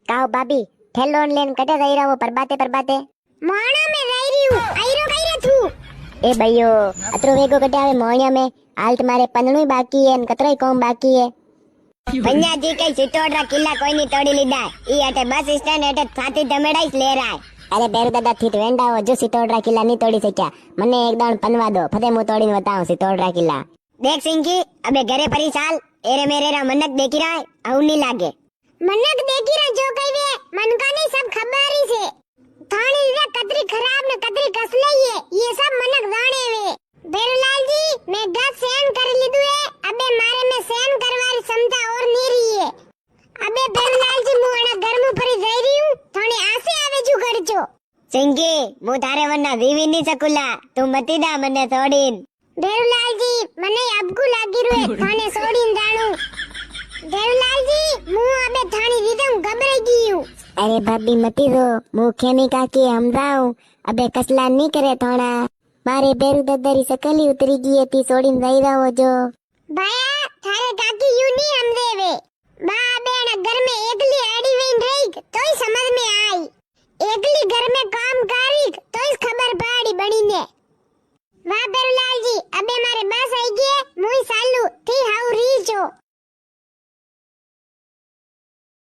કાવ ભાભી થેલો લેન કટે જઈ રહ્યો પરબાતે મોણા મે જઈ રહ્યું આયરો કઈ રથું એ ભઈયો અત્રો વેગો કટે આવે મોણિયા મે હાલ તમારે પંદણું બાકી હે ને કતરોય કોમ બાકી હે પન્યાજી કઈ સિટોડરા કિલ્લા કોઈની તોડી લીધા ઈ અટે બસ સ્ટેન્ડ અટે છાતી ધમેડાઈસ લેરાય અરે બેરુ દાદા થી વેંડાઓ જો સિટોડરા કિલ્લા ની તોડી શક્યા મને એક દાણ પનવા દો ફતે હું તોડીને બતાવું સિટોડરા કિલ્લા દેખ સિંકી અબે ઘરે ફરી ચાલ એરે મેરે રા મનક દેખી રહા આવું નહીં લાગે મનક દેખી રહા જો કઈ વે મનકા ની સબ ખબરી છે થાણી રે કતરી ખરાબ ને કતરી કસ લઈએ ये सब मनक जाने वे बेरुलाल जी मैं गत सहन कर લીધું હે અબે મારે મે સહન કરવાની ક્ષમતા ઓર ની રહી હે અબે બેરુલાલ जी હું આના ઘરમું ફરી જઈ રહી હું થોડી આસે આવે જુ કરજો સિંકી હું તારે વરના જીવી ની સકુલા તું મતી દા મને છોડીન બેરુલાલ जी મને અબકુ લાગી રૂએ થાને છોડીન જાણું બેરુલાલ जी હું અબે થાણી રીદમ ગબરાઈ ગયું अरे भाभी मती दो मुखे में काकी हमदाऊ अबे कसला नहीं करे थोड़ा मारे बेरू ददरी सकली उतरी गई थी सोडीन जाई रहो जो भाया थारे काकी यू नहीं हमदे वे बा बेना घर में